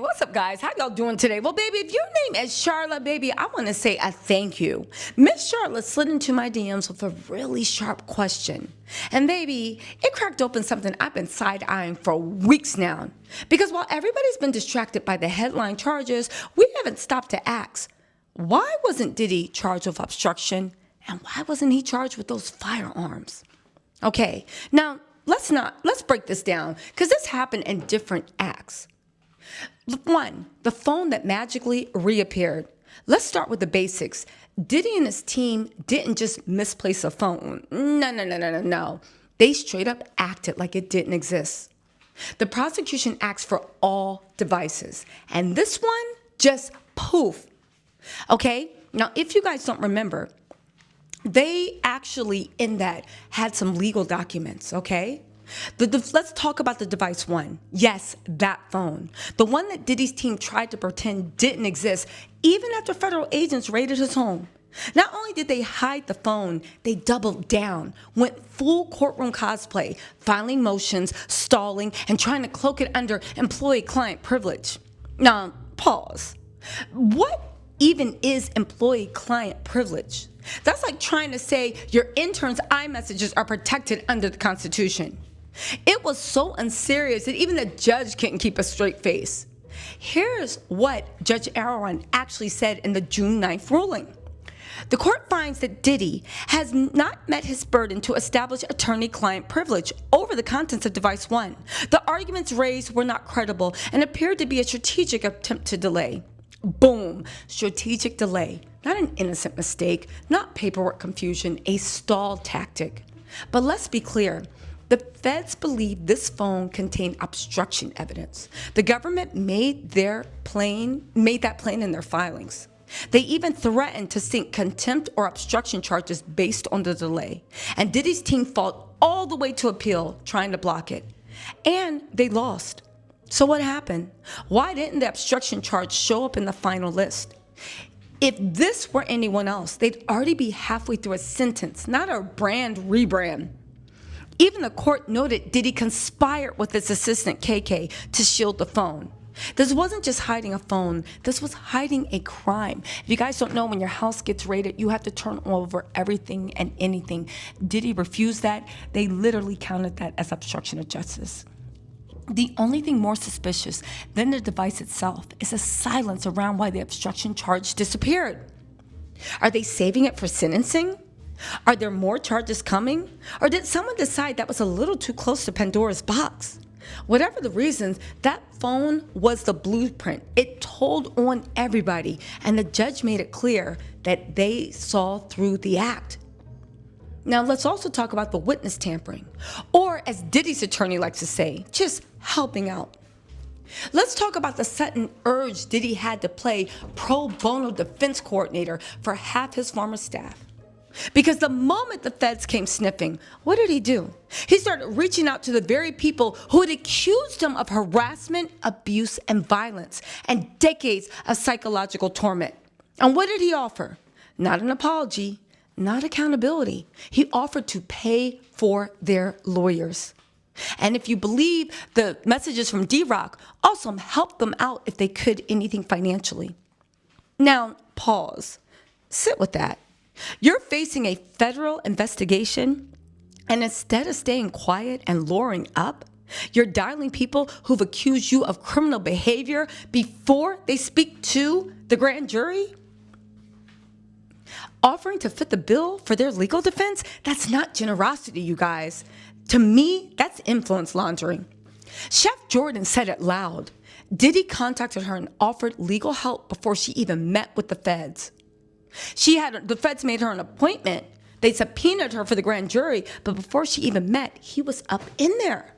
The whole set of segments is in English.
what's up, guys? How y'all doing today? Well, baby, if your name is Charlotte, baby, I want to say a thank you. Miss Charlotte slid into my DMs with a really sharp question. And baby, it cracked open something I've been side-eyeing for weeks now. Because while everybody's been distracted by the headline charges, we haven't stopped to ask, why wasn't Diddy charged with obstruction? And why wasn't he charged with those firearms? Okay, now let's break this down, because this happened in different acts. One, the phone that magically reappeared. Let's start with the basics. Diddy and his team didn't just misplace a phone. No. They straight up acted like it didn't exist. The prosecution asked for all devices, and this one just poof. Okay, now if you guys don't remember, they actually in that had some legal documents, okay? Let's talk about the device one. Yes, that phone. The one that Diddy's team tried to pretend didn't exist, even after federal agents raided his home. Not only did they hide the phone, they doubled down, went full courtroom cosplay, filing motions, stalling, and trying to cloak it under employee-client privilege. Now, pause. What even is employee-client privilege? That's like trying to say your intern's iMessages are protected under the Constitution. It was so unserious that even the judge couldn't keep a straight face. Here's what Judge Aaron actually said in the June 9th ruling. The court finds that Diddy has not met his burden to establish attorney-client privilege over the contents of device one. The arguments raised were not credible and appeared to be a strategic attempt to delay. Boom, strategic delay. Not an innocent mistake, not paperwork confusion, a stall tactic. But let's be clear. The feds believe this phone contained obstruction evidence. The government made that plain in their filings. They even threatened to sink contempt or obstruction charges based on the delay. And Diddy's team fought all the way to appeal, trying to block it. And they lost. So what happened? Why didn't the obstruction charge show up in the final list? If this were anyone else, they'd already be halfway through a sentence, not a brand rebrand. Even the court noted Diddy conspired with his assistant KK to shield the phone. This wasn't just hiding a phone, this was hiding a crime. If you guys don't know, when your house gets raided, you have to turn over everything and anything. Diddy refused that. They literally counted that as obstruction of justice. The only thing more suspicious than the device itself is the silence around why the obstruction charge disappeared. Are they saving it for sentencing? Are there more charges coming? Or did someone decide that was a little too close to Pandora's box? Whatever the reasons, that phone was the blueprint. It told on everybody, and the judge made it clear that they saw through the act. Now, let's also talk about the witness tampering, or as Diddy's attorney likes to say, just helping out. Let's talk about the sudden urge Diddy had to play pro bono defense coordinator for half his former staff. Because the moment the feds came sniffing, what did he do? He started reaching out to the very people who had accused him of harassment, abuse, and violence, and decades of psychological torment. And what did he offer? Not an apology, not accountability. He offered to pay for their lawyers. And if you believe the messages from D-Rock, also help them out if they could anything financially. Now, pause. Sit with that. You're facing a federal investigation, and instead of staying quiet and lawyering up, you're dialing people who've accused you of criminal behavior before they speak to the grand jury? Offering to foot the bill for their legal defense? That's not generosity, you guys. To me, that's influence laundering. Chef Jordan said it loud. Diddy contacted her and offered legal help before she even met with the feds. The feds made her an appointment. They subpoenaed her for the grand jury, but before she even met, he was up in there.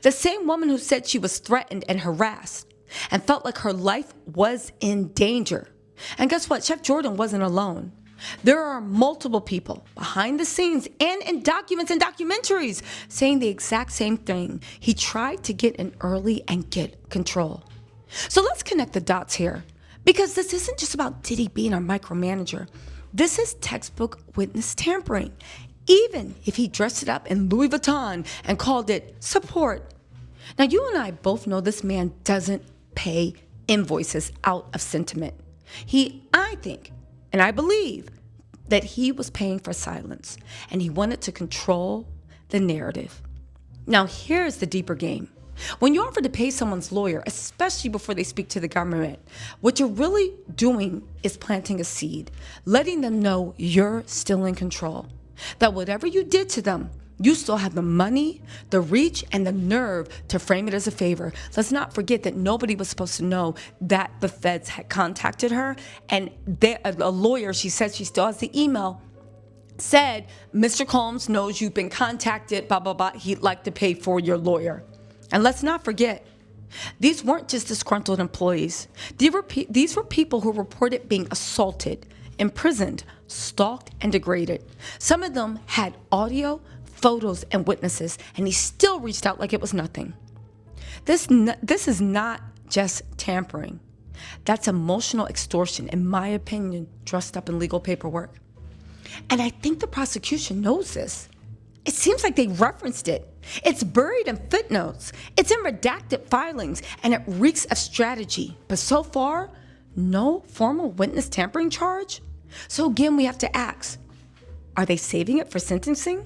The same woman who said she was threatened and harassed and felt like her life was in danger. And guess what? Chef Jordan wasn't alone. There are multiple people behind the scenes and in documents and documentaries saying the exact same thing. He tried to get in early and get control. So let's connect the dots here. Because this isn't just about Diddy being a micromanager. This is textbook witness tampering, even if he dressed it up in Louis Vuitton and called it support. Now, you and I both know this man doesn't pay invoices out of sentiment. I think, and I believe, that he was paying for silence, and he wanted to control the narrative. Now, here's the deeper game. When you offer to pay someone's lawyer, especially before they speak to the government, what you're really doing is planting a seed, letting them know you're still in control, that whatever you did to them, you still have the money, the reach, and the nerve to frame it as a favor. Let's not forget that nobody was supposed to know that the feds had contacted her, and a lawyer, she said she still has the email, said, Mr. Combs knows you've been contacted, blah, blah, blah. He'd like to pay for your lawyer. And let's not forget, these weren't just disgruntled employees. These were people who reported being assaulted, imprisoned, stalked, and degraded. Some of them had audio, photos, and witnesses, and he still reached out like it was nothing. This is not just tampering. That's emotional extortion, in my opinion, dressed up in legal paperwork. And I think the prosecution knows this. It seems like they referenced it. It's buried in footnotes. It's in redacted filings, and it reeks of strategy. But so far, no formal witness tampering charge. So again, we have to ask, are they saving it for sentencing?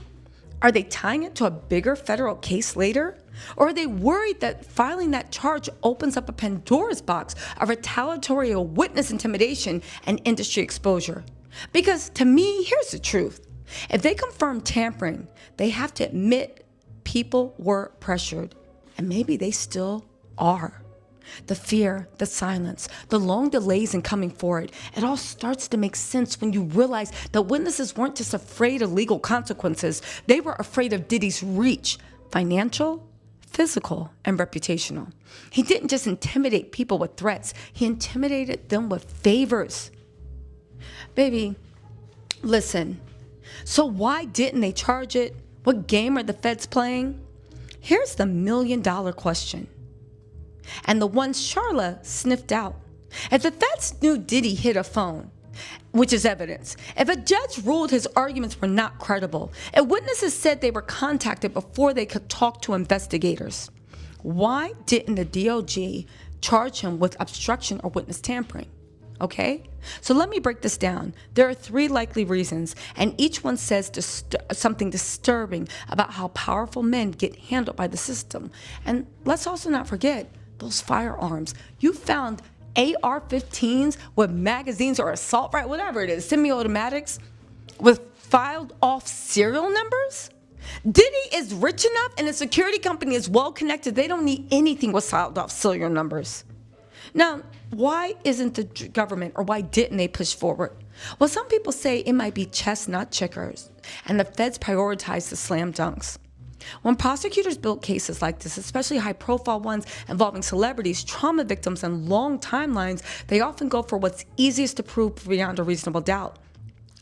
Are they tying it to a bigger federal case later? Or are they worried that filing that charge opens up a Pandora's box of retaliatory witness intimidation and industry exposure? Because to me, here's the truth. If they confirm tampering, they have to admit people were pressured, and maybe they still are. The fear, the silence, the long delays in coming forward, it all starts to make sense when you realize that witnesses weren't just afraid of legal consequences, they were afraid of Diddy's reach, financial, physical, and reputational. He didn't just intimidate people with threats, he intimidated them with favors. Baby, listen, so why didn't they charge it? What game are the feds playing? Here's the million-dollar question, and the one Charla sniffed out. If the feds knew Diddy hit a phone, which is evidence, if a judge ruled his arguments were not credible, if witnesses said they were contacted before they could talk to investigators, why didn't the DOJ charge him with obstruction or witness tampering? Okay, so let me break this down. There are 3 likely reasons, and each one says something disturbing about how powerful men get handled by the system. And let's also not forget those firearms. You found AR-15s with magazines or assault rifle, whatever it is, semi-automatics with filed off serial numbers? Diddy is rich enough and the security company is well connected. They don't need anything with filed off serial numbers. Now, why isn't the government, or why didn't they push forward? Well, some people say it might be chestnut checkers, and the feds prioritize the slam dunks. When prosecutors build cases like this, especially high-profile ones involving celebrities, trauma victims, and long timelines, they often go for what's easiest to prove beyond a reasonable doubt.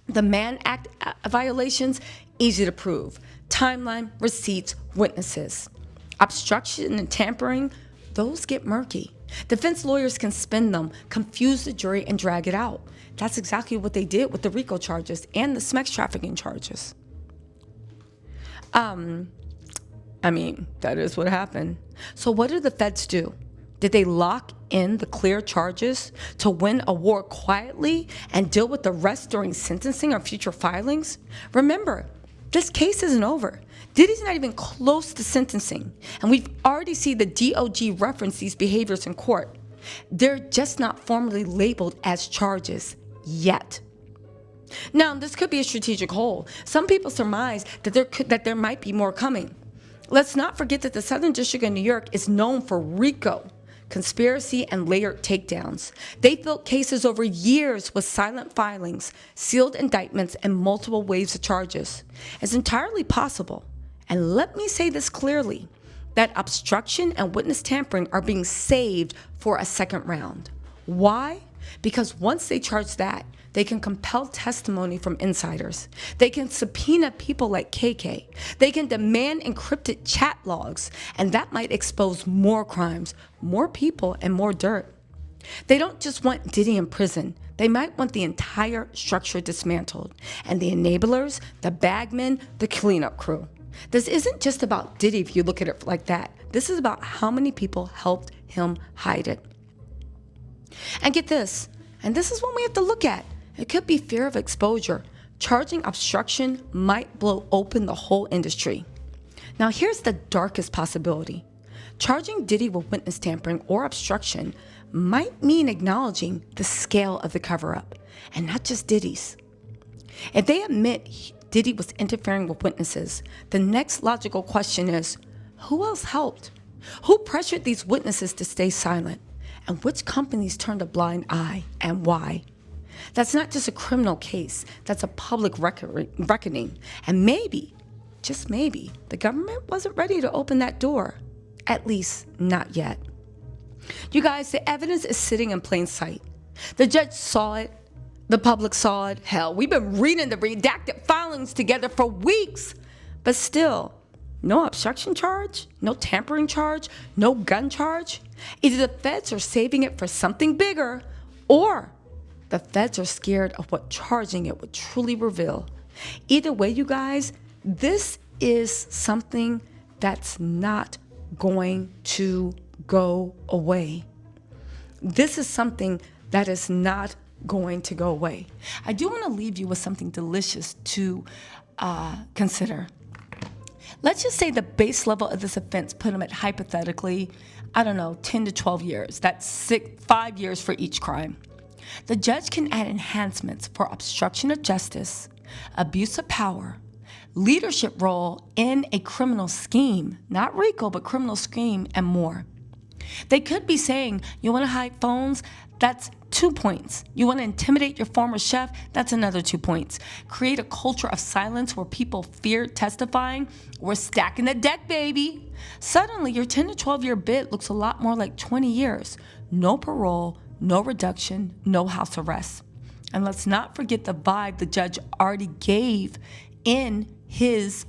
The Mann Act violations, easy to prove. Timeline, receipts, witnesses. Obstruction and tampering, those get murky. Defense lawyers can spin them, confuse the jury, and drag it out. That's exactly what they did with the RICO charges and the sex trafficking charges. That is what happened. So what did the feds do? Did they lock in the clear charges to win a war quietly and deal with the rest during sentencing or future filings? Remember, this case isn't over. Diddy's not even close to sentencing, and we've already seen the DOJ reference these behaviors in court. They're just not formally labeled as charges yet. Now, this could be a strategic hold. Some people surmise that there might be more coming. Let's not forget that the Southern District of New York is known for RICO, conspiracy, and layered takedowns. They built cases over years with silent filings, sealed indictments, and multiple waves of charges. It's entirely possible, and let me say this clearly, that obstruction and witness tampering are being saved for a second round. Why? Because once they charge that, they can compel testimony from insiders. They can subpoena people like KK. They can demand encrypted chat logs, and that might expose more crimes, more people, and more dirt. They don't just want Diddy in prison. They might want the entire structure dismantled, and the enablers, the bagmen, the cleanup crew. This isn't just about Diddy if you look at it like that. This is about how many people helped him hide it. And get this, and this is one we have to look at. It could be fear of exposure. Charging obstruction might blow open the whole industry. Now, here's the darkest possibility. Charging Diddy with witness tampering or obstruction might mean acknowledging the scale of the cover-up, and not just Diddy's. If they admit Diddy was interfering with witnesses, the next logical question is, who else helped? Who pressured these witnesses to stay silent? And which companies turned a blind eye, and why? That's not just a criminal case, that's a public reckoning. And maybe, just maybe, the government wasn't ready to open that door. At least, not yet. You guys, the evidence is sitting in plain sight. The judge saw it. The public saw it. Hell, we've been reading the redacted filings together for weeks. But still, no obstruction charge, no tampering charge, no gun charge. Either the feds are saving it for something bigger, or the feds are scared of what charging it would truly reveal. Either way, you guys, this is something that's not going to go away. This is something that is not going to go away. I do want to leave you with something delicious to consider. Let's just say the base level of this offense put him at hypothetically, 10 to 12 years. That's 5 years for each crime. The judge can add enhancements for obstruction of justice, abuse of power, leadership role in a criminal scheme, not RICO, but criminal scheme, and more. They could be saying, you want to hide phones? That's 2 points. You want to intimidate your former chef? That's another 2 points. Create a culture of silence where people fear testifying? We're stacking the deck, baby. Suddenly, your 10 to 12 year bid looks a lot more like 20 years. No parole, no reduction, no house arrest. And let's not forget the vibe the judge already gave in his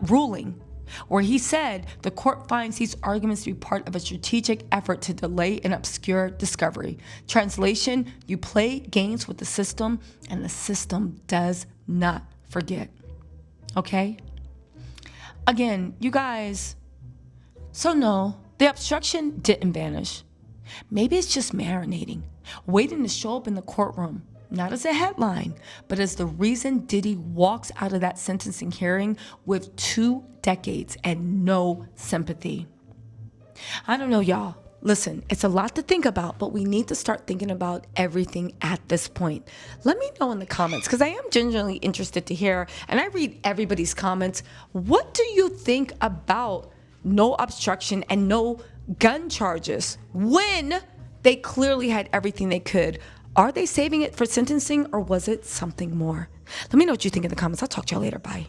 ruling, where he said the court finds these arguments to be part of a strategic effort to delay and obscure discovery. Translation, you play games with the system, and the system does not forget. Okay? Again, you guys, so no, the obstruction didn't vanish. Maybe it's just marinating, waiting to show up in the courtroom. Not as a headline, but as the reason Diddy walks out of that sentencing hearing with 2 decades and no sympathy. I don't know, y'all. Listen, it's a lot to think about, but we need to start thinking about everything at this point. Let me know in the comments, because I am genuinely interested to hear, and I read everybody's comments. What do you think about no obstruction and no gun charges when they clearly had everything they could? Are they saving it for sentencing, or was it something more? Let me know what you think in the comments. I'll talk to y'all later. Bye.